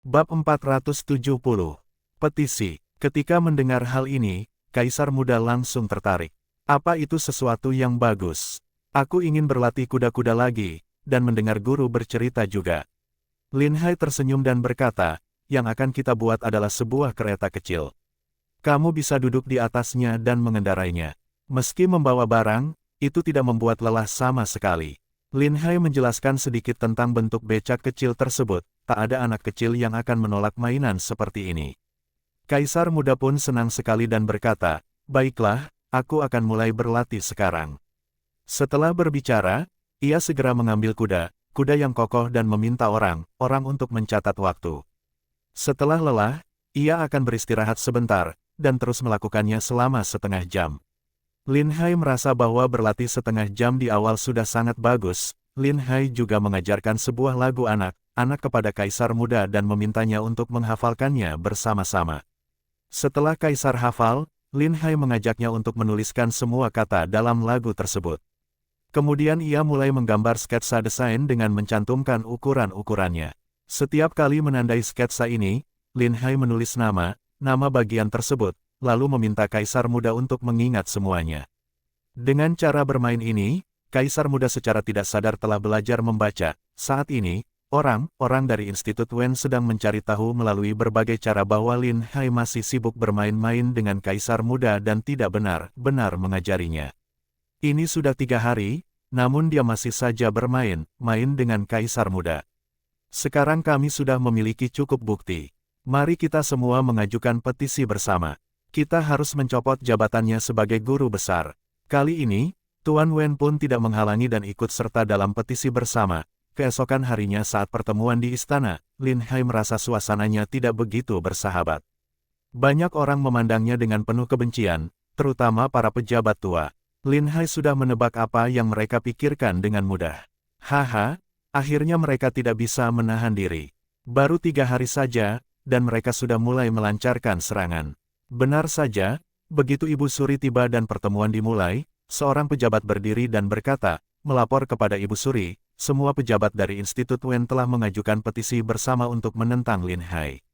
Bab 470. Petisi. Ketika mendengar hal ini, Kaisar Muda langsung tertarik. Apa itu sesuatu yang bagus? Aku ingin berlatih kuda-kuda lagi, dan mendengar guru bercerita juga. Lin Hai tersenyum dan berkata, yang akan kita buat adalah sebuah kereta kecil. Kamu bisa duduk di atasnya dan mengendarainya. Meski membawa barang, itu tidak membuat lelah sama sekali. Lin Hai menjelaskan sedikit tentang bentuk becak kecil tersebut. Tak ada anak kecil yang akan menolak mainan seperti ini. Kaisar Muda pun senang sekali dan berkata, baiklah, aku akan mulai berlatih sekarang. Setelah berbicara, ia segera mengambil kuda yang kokoh dan meminta orang untuk mencatat waktu. Setelah lelah, ia akan beristirahat sebentar, dan terus melakukannya selama setengah jam. Lin Hai merasa bahwa berlatih setengah jam di awal sudah sangat bagus. Lin Hai juga mengajarkan sebuah lagu anak kepada Kaisar Muda dan memintanya untuk menghafalkannya bersama-sama. Setelah Kaisar hafal, Lin Hai mengajaknya untuk menuliskan semua kata dalam lagu tersebut. Kemudian ia mulai menggambar sketsa desain dengan mencantumkan ukuran-ukurannya. Setiap kali menandai sketsa ini, Lin Hai menulis nama bagian tersebut, lalu meminta Kaisar Muda untuk mengingat semuanya. Dengan cara bermain ini, Kaisar Muda secara tidak sadar telah belajar membaca. Saat ini, orang dari Institut Wen sedang mencari tahu melalui berbagai cara bahwa Lin Hai masih sibuk bermain-main dengan Kaisar Muda dan tidak benar-benar mengajarinya. Ini sudah 3 hari, namun dia masih saja bermain dengan Kaisar Muda. Sekarang kami sudah memiliki cukup bukti. Mari kita semua mengajukan petisi bersama. Kita harus mencopot jabatannya sebagai guru besar. Kali ini, Tuan Wen pun tidak menghalangi dan ikut serta dalam petisi bersama. Keesokan harinya saat pertemuan di istana, Lin Hai merasa suasananya tidak begitu bersahabat. Banyak orang memandangnya dengan penuh kebencian, terutama para pejabat tua. Lin Hai sudah menebak apa yang mereka pikirkan dengan mudah. Haha, akhirnya mereka tidak bisa menahan diri. Baru 3 hari saja, dan mereka sudah mulai melancarkan serangan. Benar saja, begitu Ibu Suri tiba dan pertemuan dimulai, seorang pejabat berdiri dan berkata, melapor kepada Ibu Suri, semua pejabat dari Institut Wen telah mengajukan petisi bersama untuk menentang Lin Hai.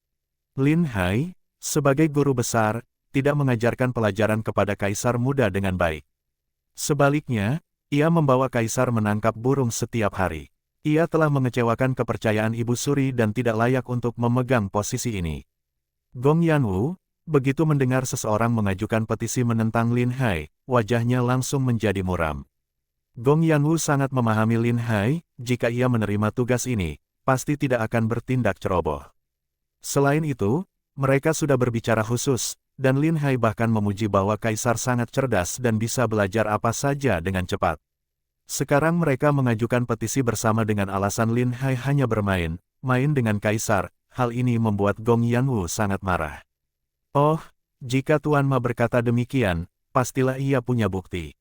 Lin Hai, sebagai guru besar, tidak mengajarkan pelajaran kepada Kaisar Muda dengan baik. Sebaliknya, ia membawa Kaisar menangkap burung setiap hari. Ia telah mengecewakan kepercayaan Ibu Suri dan tidak layak untuk memegang posisi ini. Gong Yanwu, begitu mendengar seseorang mengajukan petisi menentang Lin Hai, wajahnya langsung menjadi muram. Gong Yanwu sangat memahami Lin Hai, jika ia menerima tugas ini, pasti tidak akan bertindak ceroboh. Selain itu, mereka sudah berbicara khusus, dan Lin Hai bahkan memuji bahwa Kaisar sangat cerdas dan bisa belajar apa saja dengan cepat. Sekarang mereka mengajukan petisi bersama dengan alasan Lin Hai hanya main dengan Kaisar. Hal ini membuat Gong Yanwu sangat marah. Oh, jika Tuan Ma berkata demikian, pastilah ia punya bukti.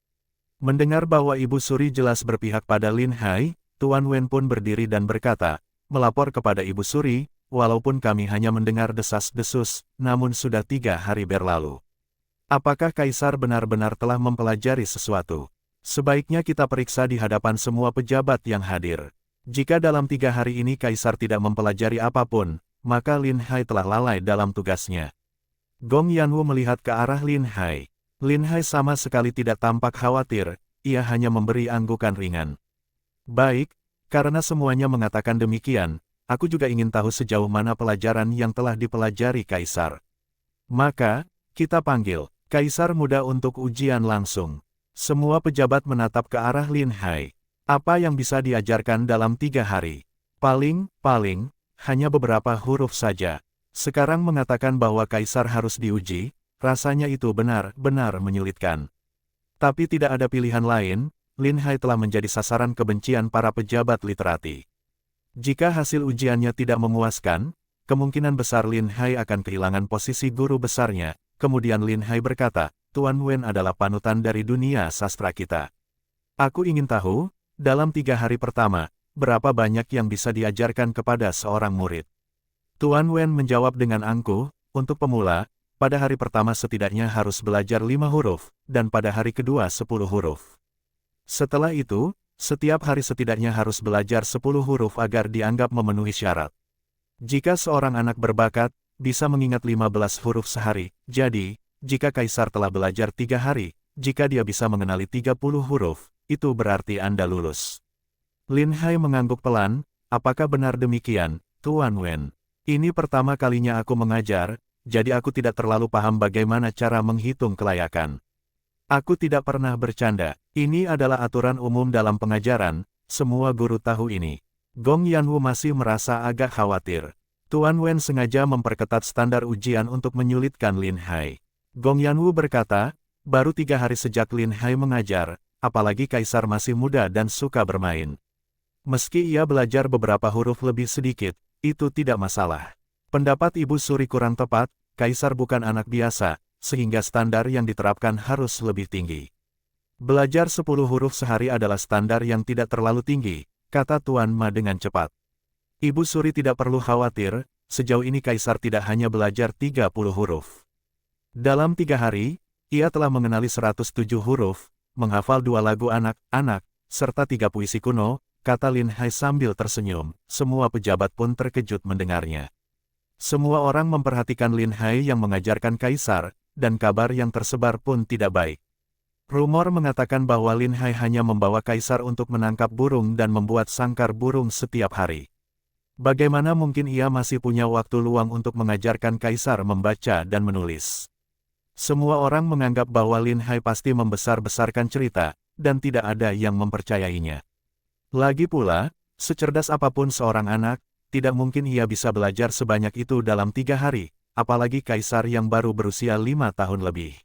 Mendengar bahwa Ibu Suri jelas berpihak pada Lin Hai, Tuan Wen pun berdiri dan berkata, melapor kepada Ibu Suri, walaupun kami hanya mendengar desas-desus, namun sudah 3 hari berlalu. Apakah Kaisar benar-benar telah mempelajari sesuatu? Sebaiknya kita periksa di hadapan semua pejabat yang hadir. Jika dalam 3 hari ini Kaisar tidak mempelajari apapun, maka Lin Hai telah lalai dalam tugasnya. Gong Yanwu melihat ke arah Lin Hai. Lin Hai sama sekali tidak tampak khawatir, ia hanya memberi anggukan ringan. Baik, karena semuanya mengatakan demikian, aku juga ingin tahu sejauh mana pelajaran yang telah dipelajari Kaisar. Maka, kita panggil Kaisar Muda untuk ujian langsung. Semua pejabat menatap ke arah Lin Hai. Apa yang bisa diajarkan dalam 3 hari? Paling, hanya beberapa huruf saja. Sekarang mengatakan bahwa Kaisar harus diuji, rasanya itu benar-benar menyulitkan. Tapi tidak ada pilihan lain, Lin Hai telah menjadi sasaran kebencian para pejabat literati. Jika hasil ujiannya tidak memuaskan, kemungkinan besar Lin Hai akan kehilangan posisi guru besarnya. Kemudian Lin Hai berkata, Tuan Wen adalah panutan dari dunia sastra kita. Aku ingin tahu, dalam 3 hari pertama, berapa banyak yang bisa diajarkan kepada seorang murid. Tuan Wen menjawab dengan angkuh, untuk pemula, pada hari pertama setidaknya harus belajar 5 huruf, dan pada hari kedua 10 huruf. Setelah itu, setiap hari setidaknya harus belajar 10 huruf agar dianggap memenuhi syarat. Jika seorang anak berbakat, bisa mengingat 15 huruf sehari. Jadi, jika Kaisar telah belajar 3 hari, jika dia bisa mengenali 30 huruf, itu berarti Anda lulus. Lin Hai mengangguk pelan, apakah benar demikian, Tuan Wen? Ini pertama kalinya aku mengajar, jadi aku tidak terlalu paham bagaimana cara menghitung kelayakan. Aku tidak pernah bercanda, ini adalah aturan umum dalam pengajaran, semua guru tahu ini. Gong Yanwu masih merasa agak khawatir. Tuan Wen sengaja memperketat standar ujian untuk menyulitkan Lin Hai. Gong Yanwu berkata, baru 3 hari sejak Lin Hai mengajar, apalagi Kaisar masih muda dan suka bermain. Meski ia belajar beberapa huruf lebih sedikit, itu tidak masalah. Pendapat Ibu Suri kurang tepat, Kaisar bukan anak biasa, sehingga standar yang diterapkan harus lebih tinggi. Belajar 10 huruf sehari adalah standar yang tidak terlalu tinggi, kata Tuan Ma dengan cepat. Ibu Suri tidak perlu khawatir, sejauh ini Kaisar tidak hanya belajar 30 huruf. Dalam 3 hari, ia telah mengenali 107 huruf, menghafal 2 lagu anak-anak, serta 3 puisi kuno, kata Lin Hai sambil tersenyum. Semua pejabat pun terkejut mendengarnya. Semua orang memperhatikan Lin Hai yang mengajarkan Kaisar, dan kabar yang tersebar pun tidak baik. Rumor mengatakan bahwa Lin Hai hanya membawa Kaisar untuk menangkap burung dan membuat sangkar burung setiap hari. Bagaimana mungkin ia masih punya waktu luang untuk mengajarkan Kaisar membaca dan menulis? Semua orang menganggap bahwa Lin Hai pasti membesar-besarkan cerita, dan tidak ada yang mempercayainya. Lagi pula, secerdas apapun seorang anak, tidak mungkin ia bisa belajar sebanyak itu dalam 3 hari, apalagi Kaisar yang baru berusia 5 tahun lebih.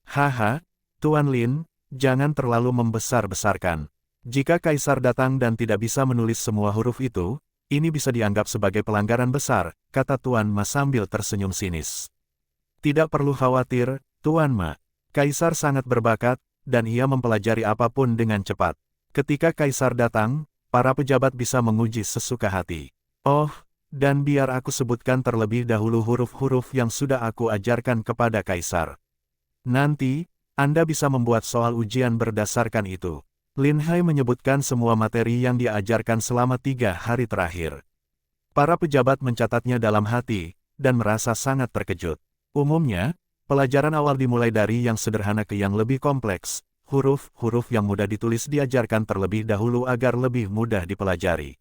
Haha, Tuan Lin, jangan terlalu membesar-besarkan. Jika Kaisar datang dan tidak bisa menulis semua huruf itu, ini bisa dianggap sebagai pelanggaran besar, kata Tuan Ma sambil tersenyum sinis. Tidak perlu khawatir, Tuan Ma. Kaisar sangat berbakat, dan ia mempelajari apapun dengan cepat. Ketika Kaisar datang, para pejabat bisa menguji sesuka hati. Oh, dan biar aku sebutkan terlebih dahulu huruf-huruf yang sudah aku ajarkan kepada Kaisar. Nanti, Anda bisa membuat soal ujian berdasarkan itu. Lin Hai menyebutkan semua materi yang dia ajarkan selama 3 hari terakhir. Para pejabat mencatatnya dalam hati, dan merasa sangat terkejut. Umumnya, pelajaran awal dimulai dari yang sederhana ke yang lebih kompleks. Huruf-huruf yang mudah ditulis diajarkan terlebih dahulu agar lebih mudah dipelajari.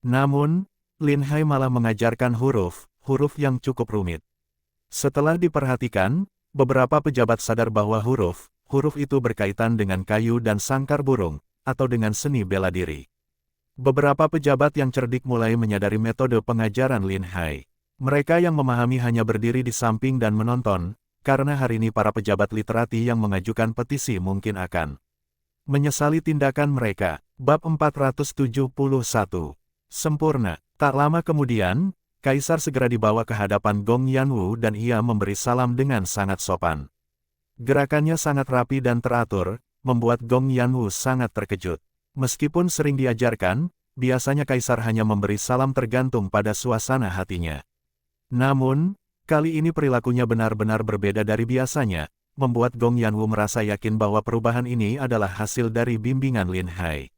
Namun, Lin Hai malah mengajarkan huruf yang cukup rumit. Setelah diperhatikan, beberapa pejabat sadar bahwa huruf itu berkaitan dengan kayu dan sangkar burung, atau dengan seni bela diri. Beberapa pejabat yang cerdik mulai menyadari metode pengajaran Lin Hai. Mereka yang memahami hanya berdiri di samping dan menonton, karena hari ini para pejabat literati yang mengajukan petisi mungkin akan menyesali tindakan mereka. Bab 471. Sempurna. Tak lama kemudian, Kaisar segera dibawa ke hadapan Gong Yanwu dan ia memberi salam dengan sangat sopan. Gerakannya sangat rapi dan teratur, membuat Gong Yanwu sangat terkejut. Meskipun sering diajarkan, biasanya Kaisar hanya memberi salam tergantung pada suasana hatinya. Namun, kali ini perilakunya benar-benar berbeda dari biasanya, membuat Gong Yanwu merasa yakin bahwa perubahan ini adalah hasil dari bimbingan Lin Hai.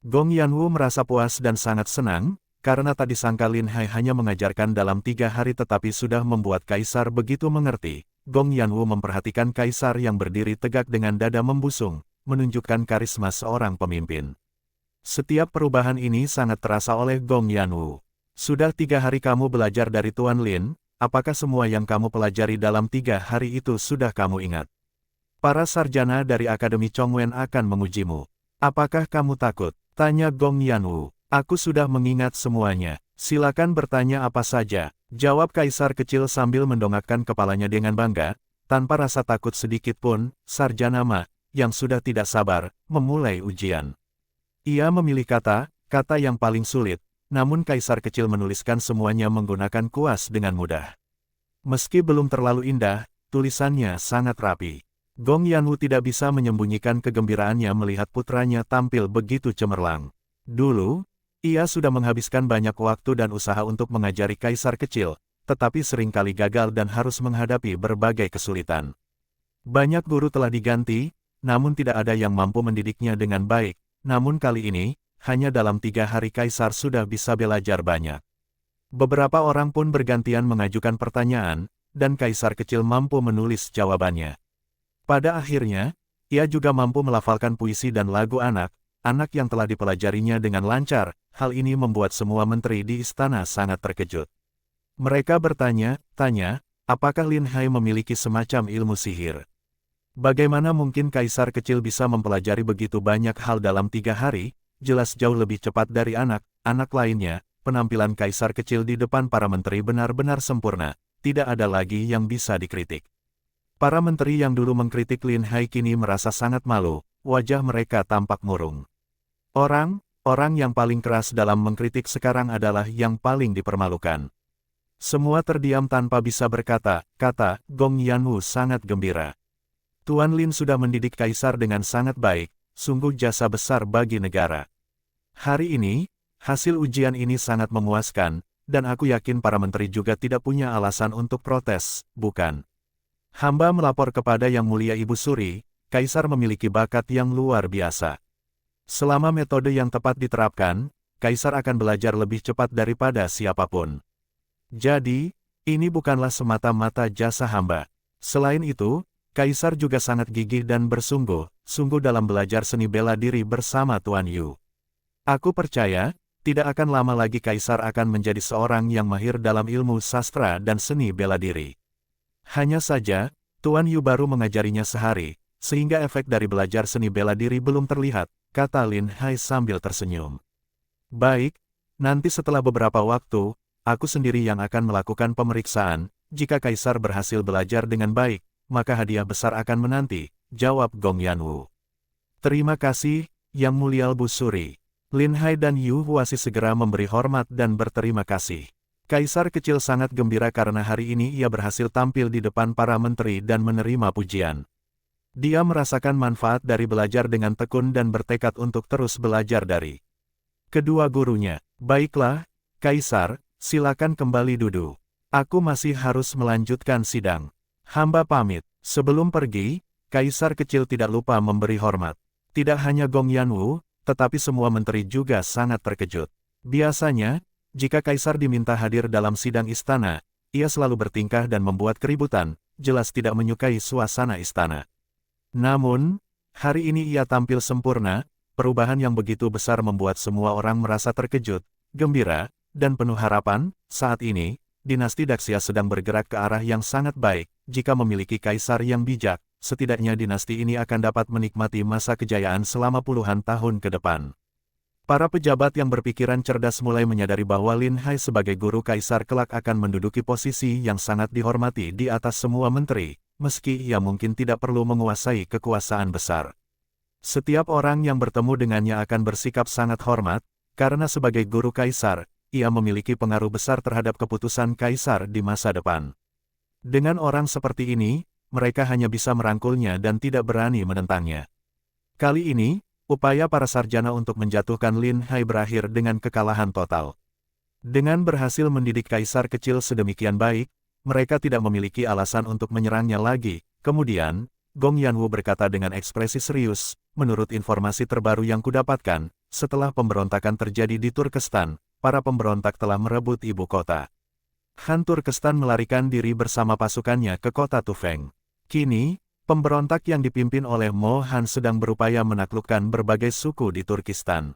Gong Yanwu merasa puas dan sangat senang, karena tak disangka Lin Hai hanya mengajarkan dalam 3 hari tetapi sudah membuat Kaisar begitu mengerti. Gong Yanwu memperhatikan Kaisar yang berdiri tegak dengan dada membusung, menunjukkan karisma seorang pemimpin. Setiap perubahan ini sangat terasa oleh Gong Yanwu. Sudah 3 hari kamu belajar dari Tuan Lin. Apakah semua yang kamu pelajari dalam 3 hari itu sudah kamu ingat? Para sarjana dari Akademi Chongwen akan mengujimu. Apakah kamu takut? Tanya Gong Yanwu. Aku sudah mengingat semuanya. Silakan bertanya apa saja. Jawab Kaisar kecil sambil mendongakkan kepalanya dengan bangga, tanpa rasa takut sedikit pun. Sarjana Ma, yang sudah tidak sabar, memulai ujian. Ia memilih kata yang paling sulit. Namun Kaisar kecil menuliskan semuanya menggunakan kuas dengan mudah. Meski belum terlalu indah, tulisannya sangat rapi. Gong Yanwu tidak bisa menyembunyikan kegembiraannya melihat putranya tampil begitu cemerlang. Dulu, ia sudah menghabiskan banyak waktu dan usaha untuk mengajari Kaisar kecil, tetapi seringkali gagal dan harus menghadapi berbagai kesulitan. Banyak guru telah diganti, namun tidak ada yang mampu mendidiknya dengan baik. Namun kali ini, hanya dalam 3 hari Kaisar sudah bisa belajar banyak. Beberapa orang pun bergantian mengajukan pertanyaan, dan kaisar kecil mampu menulis jawabannya. Pada akhirnya, ia juga mampu melafalkan puisi dan lagu anak yang telah dipelajarinya dengan lancar. Hal ini membuat semua menteri di istana sangat terkejut. Mereka bertanya-tanya, apakah Lin Hai memiliki semacam ilmu sihir? Bagaimana mungkin kaisar kecil bisa mempelajari begitu banyak hal dalam 3 hari, jelas jauh lebih cepat dari anak lainnya. Penampilan kaisar kecil di depan para menteri benar-benar sempurna, tidak ada lagi yang bisa dikritik. Para menteri yang dulu mengkritik Lin Hai kini merasa sangat malu, wajah mereka tampak murung. Orang yang paling keras dalam mengkritik sekarang adalah yang paling dipermalukan. Semua terdiam tanpa bisa berkata, kata Gong Yanwu sangat gembira. Tuan Lin sudah mendidik kaisar dengan sangat baik, sungguh jasa besar bagi negara. Hari ini, hasil ujian ini sangat memuaskan, dan aku yakin para menteri juga tidak punya alasan untuk protes, bukan? Hamba melapor kepada Yang Mulia Ibu Suri, kaisar memiliki bakat yang luar biasa. Selama metode yang tepat diterapkan, kaisar akan belajar lebih cepat daripada siapapun. Jadi, ini bukanlah semata-mata jasa hamba. Selain itu, kaisar juga sangat gigih dan bersungguh-sungguh dalam belajar seni bela diri bersama Tuan Yu. Aku percaya, tidak akan lama lagi kaisar akan menjadi seorang yang mahir dalam ilmu sastra dan seni bela diri. Hanya saja, Tuan Yu baru mengajarinya sehari, sehingga efek dari belajar seni bela diri belum terlihat, kata Lin Hai sambil tersenyum. Baik, nanti setelah beberapa waktu, aku sendiri yang akan melakukan pemeriksaan. Jika kaisar berhasil belajar dengan baik, maka hadiah besar akan menanti, jawab Gong Yanwu. Terima kasih, Yang Mulia Bu Suri. Lin Hai dan Yu Huasi segera memberi hormat dan berterima kasih. Kaisar kecil sangat gembira karena hari ini ia berhasil tampil di depan para menteri dan menerima pujian. Dia merasakan manfaat dari belajar dengan tekun dan bertekad untuk terus belajar dari kedua gurunya. Baiklah, Kaisar, silakan kembali duduk. Aku masih harus melanjutkan sidang. Hamba pamit. Sebelum pergi, Kaisar kecil tidak lupa memberi hormat. Tidak hanya Gong Yanwu, tetapi semua menteri juga sangat terkejut. Biasanya, jika kaisar diminta hadir dalam sidang istana, ia selalu bertingkah dan membuat keributan, jelas tidak menyukai suasana istana. Namun, hari ini ia tampil sempurna, perubahan yang begitu besar membuat semua orang merasa terkejut, gembira, dan penuh harapan. Saat ini, dinasti Daxia sedang bergerak ke arah yang sangat baik. Jika memiliki kaisar yang bijak, setidaknya dinasti ini akan dapat menikmati masa kejayaan selama puluhan tahun ke depan. Para pejabat yang berpikiran cerdas mulai menyadari bahwa Lin Hai sebagai guru kaisar kelak akan menduduki posisi yang sangat dihormati di atas semua menteri, meski ia mungkin tidak perlu menguasai kekuasaan besar. Setiap orang yang bertemu dengannya akan bersikap sangat hormat, karena sebagai guru kaisar, ia memiliki pengaruh besar terhadap keputusan kaisar di masa depan. Dengan orang seperti ini, mereka hanya bisa merangkulnya dan tidak berani menentangnya. Kali ini, upaya para sarjana untuk menjatuhkan Lin Hai berakhir dengan kekalahan total. Dengan berhasil mendidik kaisar kecil sedemikian baik, mereka tidak memiliki alasan untuk menyerangnya lagi. Kemudian, Gong Yanwu berkata dengan ekspresi serius, menurut informasi terbaru yang kudapatkan, setelah pemberontakan terjadi di Turkestan, para pemberontak telah merebut ibu kota. Han Turkestan melarikan diri bersama pasukannya ke kota Tufeng. Kini, pemberontak yang dipimpin oleh Mo Han sedang berupaya menaklukkan berbagai suku di Turkistan.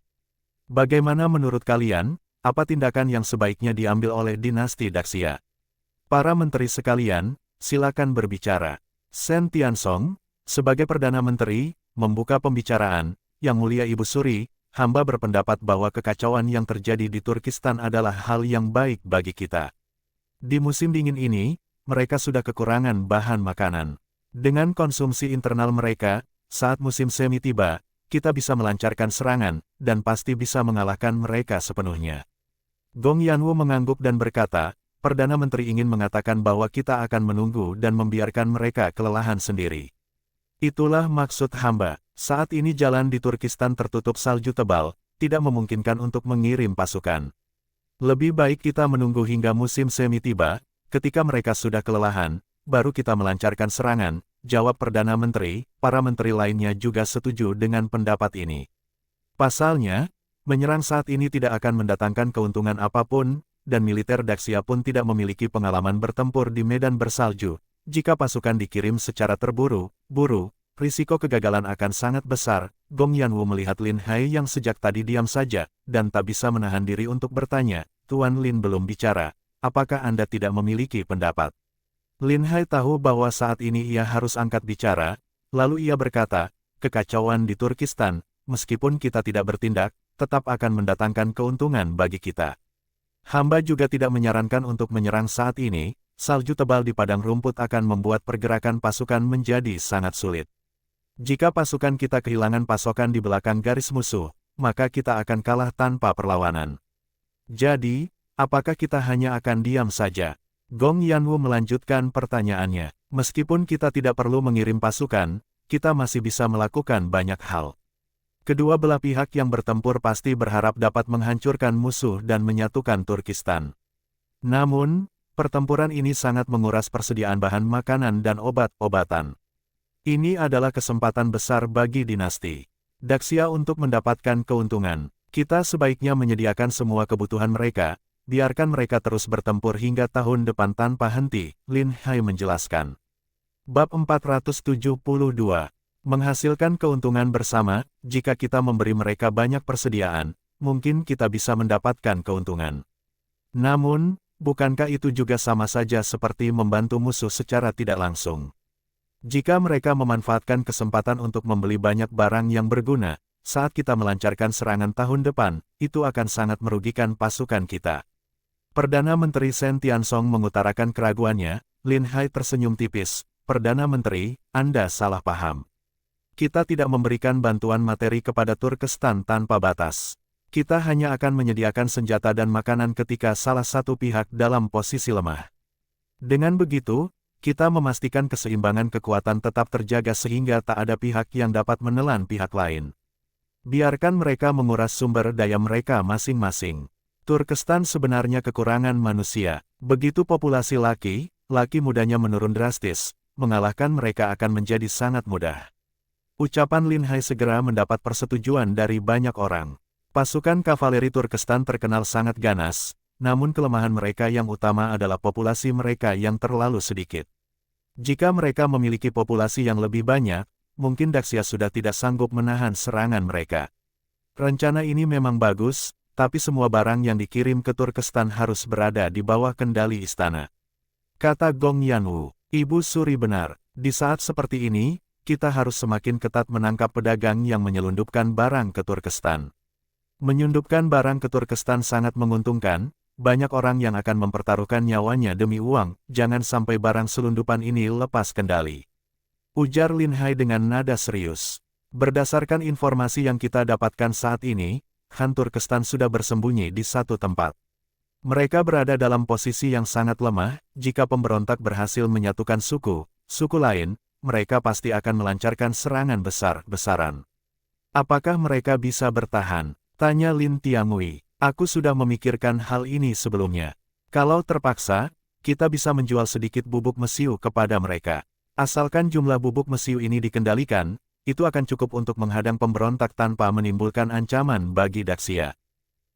Bagaimana menurut kalian, apa tindakan yang sebaiknya diambil oleh dinasti Daxia? Para menteri sekalian, silakan berbicara. Shen Tiansong, sebagai Perdana Menteri, membuka pembicaraan. Yang Mulia Ibu Suri, hamba berpendapat bahwa kekacauan yang terjadi di Turkistan adalah hal yang baik bagi kita. Di musim dingin ini, mereka sudah kekurangan bahan makanan. Dengan konsumsi internal mereka, saat musim semi tiba, kita bisa melancarkan serangan, dan pasti bisa mengalahkan mereka sepenuhnya. Gong Yanwu mengangguk dan berkata, Perdana Menteri ingin mengatakan bahwa kita akan menunggu dan membiarkan mereka kelelahan sendiri. Itulah maksud hamba. Saat ini jalan di Turkistan tertutup salju tebal, tidak memungkinkan untuk mengirim pasukan. Lebih baik kita menunggu hingga musim semi tiba, ketika mereka sudah kelelahan, baru kita melancarkan serangan, jawab Perdana Menteri. Para menteri lainnya juga setuju dengan pendapat ini. Pasalnya, menyerang saat ini tidak akan mendatangkan keuntungan apapun, dan militer Daxia pun tidak memiliki pengalaman bertempur di medan bersalju. Jika pasukan dikirim secara terburu-buru, risiko kegagalan akan sangat besar. Gong Yanwu melihat Lin Hai yang sejak tadi diam saja, dan tak bisa menahan diri untuk bertanya, "Tuan Lin belum bicara, apakah Anda tidak memiliki pendapat?" Lin Hai tahu bahwa saat ini ia harus angkat bicara, lalu ia berkata, "Kekacauan di Turkistan, meskipun kita tidak bertindak, tetap akan mendatangkan keuntungan bagi kita. Hamba juga tidak menyarankan untuk menyerang saat ini, salju tebal di padang rumput akan membuat pergerakan pasukan menjadi sangat sulit. Jika pasukan kita kehilangan pasokan di belakang garis musuh, maka kita akan kalah tanpa perlawanan. Jadi, apakah kita hanya akan diam saja?" Gong Yanwu melanjutkan pertanyaannya. "Meskipun kita tidak perlu mengirim pasukan, kita masih bisa melakukan banyak hal. Kedua belah pihak yang bertempur pasti berharap dapat menghancurkan musuh dan menyatukan Turkistan. Namun, pertempuran ini sangat menguras persediaan bahan makanan dan obat-obatan. Ini adalah kesempatan besar bagi dinasti Daxia untuk mendapatkan keuntungan. Kita sebaiknya menyediakan semua kebutuhan mereka, biarkan mereka terus bertempur hingga tahun depan tanpa henti," Lin Hai menjelaskan. Bab 472. Menghasilkan keuntungan bersama. Jika kita memberi mereka banyak persediaan, mungkin kita bisa mendapatkan keuntungan. Namun, bukankah itu juga sama saja seperti membantu musuh secara tidak langsung? Jika mereka memanfaatkan kesempatan untuk membeli banyak barang yang berguna, saat kita melancarkan serangan tahun depan, itu akan sangat merugikan pasukan kita. Perdana Menteri Shen Tiansong mengutarakan keraguannya. Lin Hai tersenyum tipis. "Perdana Menteri, Anda salah paham. Kita tidak memberikan bantuan materi kepada Turkestan tanpa batas. Kita hanya akan menyediakan senjata dan makanan ketika salah satu pihak dalam posisi lemah. Dengan begitu, kita memastikan keseimbangan kekuatan tetap terjaga sehingga tak ada pihak yang dapat menelan pihak lain. Biarkan mereka menguras sumber daya mereka masing-masing. Turkestan sebenarnya kekurangan manusia. Begitu populasi laki mudanya menurun drastis, mengalahkan mereka akan menjadi sangat mudah." Ucapan Lin Hai segera mendapat persetujuan dari banyak orang. Pasukan kavaleri Turkestan terkenal sangat ganas, namun kelemahan mereka yang utama adalah populasi mereka yang terlalu sedikit. Jika mereka memiliki populasi yang lebih banyak, mungkin Daxia sudah tidak sanggup menahan serangan mereka. Rencana ini memang bagus, tapi semua barang yang dikirim ke Turkestan harus berada di bawah kendali istana. Kata Gong Yanwu, "Ibu Suri benar, di saat seperti ini, kita harus semakin ketat menangkap pedagang yang menyelundupkan barang ke Turkestan. Menyelundupkan barang ke Turkestan sangat menguntungkan, banyak orang yang akan mempertaruhkan nyawanya demi uang, jangan sampai barang selundupan ini lepas kendali," ujar Lin Hai dengan nada serius. "Berdasarkan informasi yang kita dapatkan saat ini, Han Turkestan sudah bersembunyi di satu tempat. Mereka berada dalam posisi yang sangat lemah. Jika pemberontak berhasil menyatukan suku lain, mereka pasti akan melancarkan serangan besar-besaran. Apakah mereka bisa bertahan?" tanya Lin Tiangui. "Aku sudah memikirkan hal ini sebelumnya. Kalau terpaksa, kita bisa menjual sedikit bubuk mesiu kepada mereka. Asalkan jumlah bubuk mesiu ini dikendalikan, itu akan cukup untuk menghadang pemberontak tanpa menimbulkan ancaman bagi Daxia."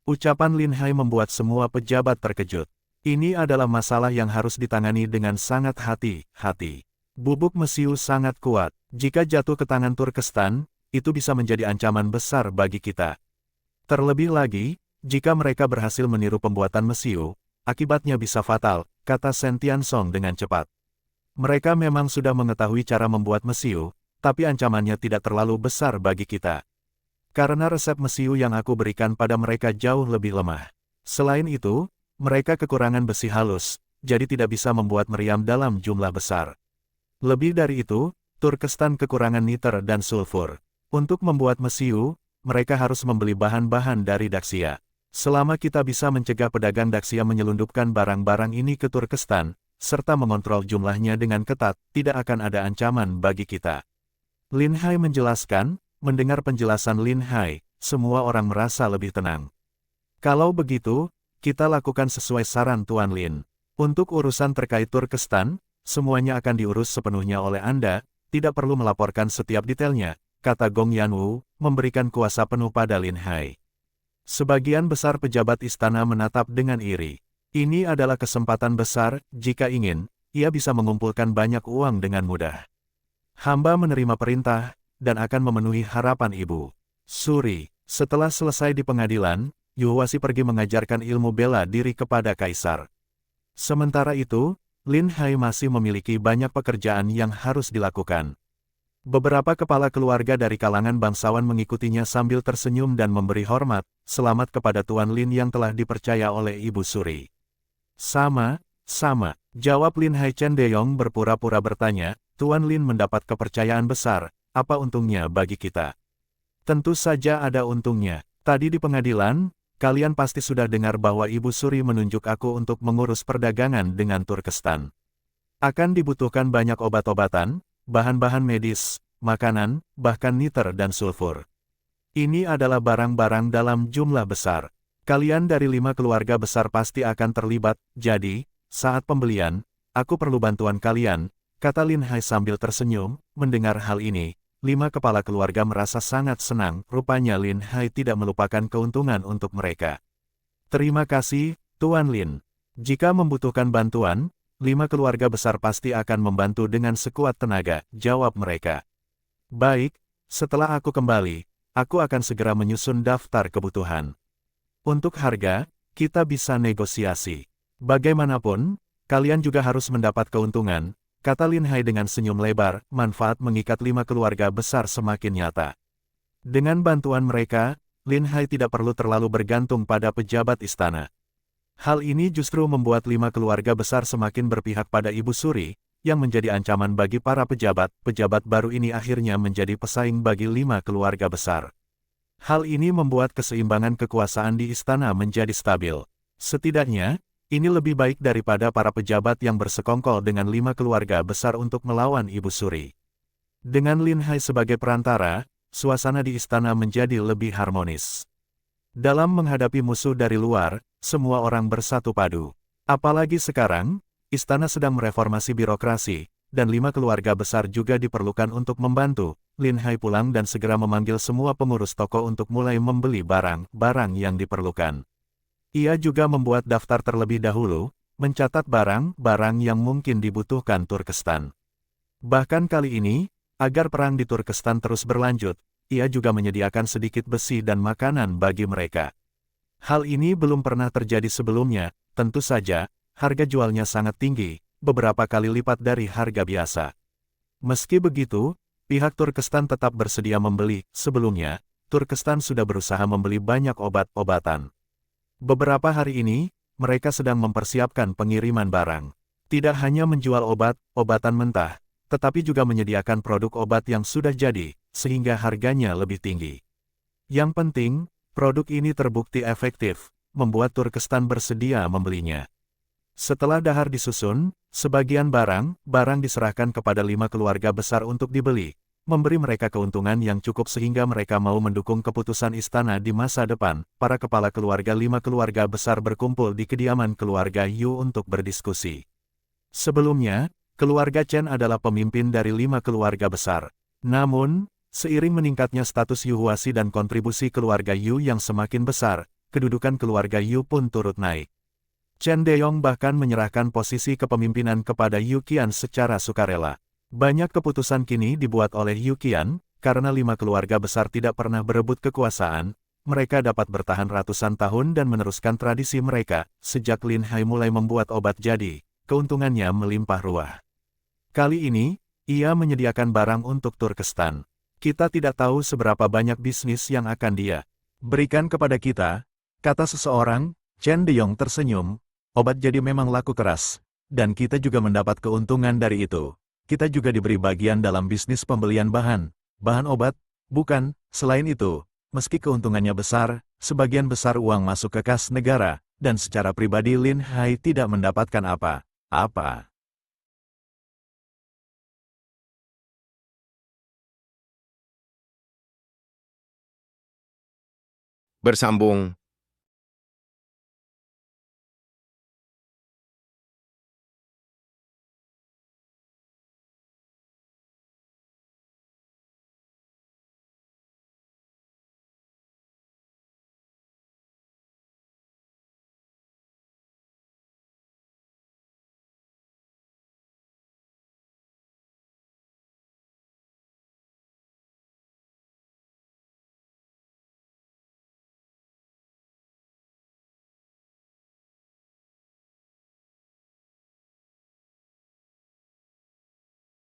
Ucapan Lin Hai membuat semua pejabat terkejut. Ini adalah masalah yang harus ditangani dengan sangat hati-hati. Bubuk mesiu sangat kuat. Jika jatuh ke tangan Turkestan, itu bisa menjadi ancaman besar bagi kita. Terlebih lagi, jika mereka berhasil meniru pembuatan mesiu, akibatnya bisa fatal, kata Shen Tiansong dengan cepat. Mereka memang sudah mengetahui cara membuat mesiu, tapi ancamannya tidak terlalu besar bagi kita. Karena resep mesiu yang aku berikan pada mereka jauh lebih lemah. Selain itu, mereka kekurangan besi halus, jadi tidak bisa membuat meriam dalam jumlah besar. Lebih dari itu, Turkestan kekurangan niter dan sulfur. Untuk membuat mesiu, mereka harus membeli bahan-bahan dari Daxia. Selama kita bisa mencegah pedagang Daxia menyelundupkan barang-barang ini ke Turkestan, serta mengontrol jumlahnya dengan ketat, tidak akan ada ancaman bagi kita. Lin Hai menjelaskan. Mendengar penjelasan Lin Hai, semua orang merasa lebih tenang. Kalau begitu, kita lakukan sesuai saran Tuan Lin. Untuk urusan terkait Turkestan, semuanya akan diurus sepenuhnya oleh Anda, tidak perlu melaporkan setiap detailnya, kata Gong Yanwu, memberikan kuasa penuh pada Lin Hai. Sebagian besar pejabat istana menatap dengan iri. Ini adalah kesempatan besar, jika ingin, ia bisa mengumpulkan banyak uang dengan mudah. Hamba menerima perintah, dan akan memenuhi harapan Ibu Suri. Setelah selesai di pengadilan, Yuhuwasi pergi mengajarkan ilmu bela diri kepada Kaisar. Sementara itu, Lin Hai masih memiliki banyak pekerjaan yang harus dilakukan. Beberapa kepala keluarga dari kalangan bangsawan mengikutinya sambil tersenyum dan memberi hormat, selamat kepada Tuan Lin yang telah dipercaya oleh Ibu Suri. Sama, jawab Lin Hai. Chen Deyong berpura-pura bertanya, Tuan Lin mendapat kepercayaan besar, apa untungnya bagi kita? Tentu saja ada untungnya. Tadi di pengadilan, kalian pasti sudah dengar bahwa Ibu Suri menunjuk aku untuk mengurus perdagangan dengan Turkestan. Akan dibutuhkan banyak obat-obatan, bahan-bahan medis, makanan, bahkan niter dan sulfur. Ini adalah barang-barang dalam jumlah besar. Kalian dari 5 keluarga besar pasti akan terlibat, jadi, saat pembelian, aku perlu bantuan kalian, kata Lin Hai sambil tersenyum. Mendengar hal ini, 5 kepala keluarga merasa sangat senang, rupanya Lin Hai tidak melupakan keuntungan untuk mereka. Terima kasih, Tuan Lin. Jika membutuhkan bantuan, 5 keluarga besar pasti akan membantu dengan sekuat tenaga, jawab mereka. Baik, setelah aku kembali, aku akan segera menyusun daftar kebutuhan. Untuk harga, kita bisa negosiasi. Bagaimanapun, kalian juga harus mendapat keuntungan, kata Lin Hai dengan senyum lebar. Manfaat mengikat 5 keluarga besar semakin nyata. Dengan bantuan mereka, Lin Hai tidak perlu terlalu bergantung pada pejabat istana. Hal ini justru membuat 5 keluarga besar semakin berpihak pada Ibu Suri, yang menjadi ancaman bagi para pejabat. Pejabat baru ini akhirnya menjadi pesaing bagi 5 keluarga besar. Hal ini membuat keseimbangan kekuasaan di istana menjadi stabil. Setidaknya, ini lebih baik daripada para pejabat yang bersekongkol dengan 5 keluarga besar untuk melawan Ibu Suri. Dengan Lin Hai sebagai perantara, suasana di istana menjadi lebih harmonis. Dalam menghadapi musuh dari luar, semua orang bersatu padu. Apalagi sekarang, istana sedang mereformasi birokrasi, dan 5 keluarga besar juga diperlukan untuk membantu. Lin Hai pulang dan segera memanggil semua pengurus toko untuk mulai membeli barang-barang yang diperlukan. Ia juga membuat daftar terlebih dahulu, mencatat barang-barang yang mungkin dibutuhkan Turkestan. Bahkan kali ini, agar perang di Turkestan terus berlanjut, ia juga menyediakan sedikit besi dan makanan bagi mereka. Hal ini belum pernah terjadi sebelumnya, tentu saja, harga jualnya sangat tinggi, beberapa kali lipat dari harga biasa. Meski begitu, pihak Turkestan tetap bersedia membeli. Sebelumnya, Turkestan sudah berusaha membeli banyak obat-obatan. Beberapa hari ini, mereka sedang mempersiapkan pengiriman barang. Tidak hanya menjual obat-obatan mentah, tetapi juga menyediakan produk obat yang sudah jadi, sehingga harganya lebih tinggi. Yang penting, produk ini terbukti efektif, membuat Turkestan bersedia membelinya. Setelah dahar disusun, sebagian barang diserahkan kepada 5 keluarga besar untuk dibeli, memberi mereka keuntungan yang cukup sehingga mereka mau mendukung keputusan istana di masa depan. Para kepala keluarga 5 keluarga besar berkumpul di kediaman keluarga Yu untuk berdiskusi. Sebelumnya, keluarga Chen adalah pemimpin dari 5 keluarga besar. Namun, seiring meningkatnya status Yuhuwasi dan kontribusi keluarga Yu yang semakin besar, kedudukan keluarga Yu pun turut naik. Chen Deyong bahkan menyerahkan posisi kepemimpinan kepada Yu Qian secara sukarela. Banyak keputusan kini dibuat oleh Yu Qian, karena 5 keluarga besar tidak pernah berebut kekuasaan, mereka dapat bertahan ratusan tahun dan meneruskan tradisi mereka. Sejak Lin Hai mulai membuat obat jadi, keuntungannya melimpah ruah. Kali ini, ia menyediakan barang untuk Turkestan. Kita tidak tahu seberapa banyak bisnis yang akan dia berikan kepada kita, kata seseorang. Chen Deyong tersenyum, obat jadi memang laku keras, dan kita juga mendapat keuntungan dari itu. Kita juga diberi bagian dalam bisnis pembelian bahan obat, bukan? Selain itu, meski keuntungannya besar, sebagian besar uang masuk ke kas negara, dan secara pribadi Lin Hai tidak mendapatkan apa-apa. Bersambung